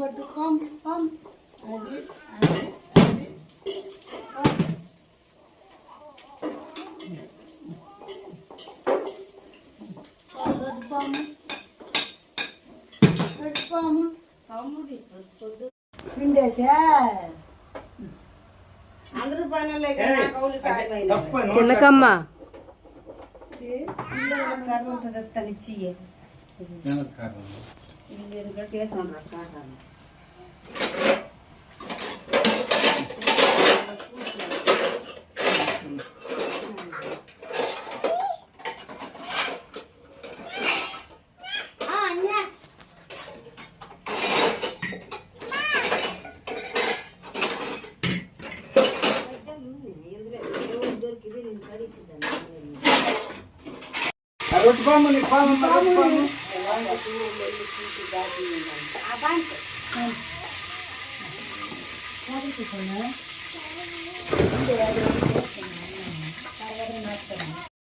పట్టు come come అది పిండేసా అందరూ పనులే కదా కౌలు సాగిపోయింది తినకమ్మా కర్ర ఉంటుంది తనిచ్చి రొట్టె పాము పాము పాము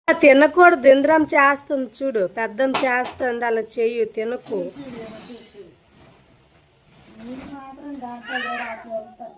తినకూడదు ఇంద్రం చేస్తుంది చూడు పెద్దం చేస్తుంది అలా చెయ్యి తినకు మాత్రం దాంట్లో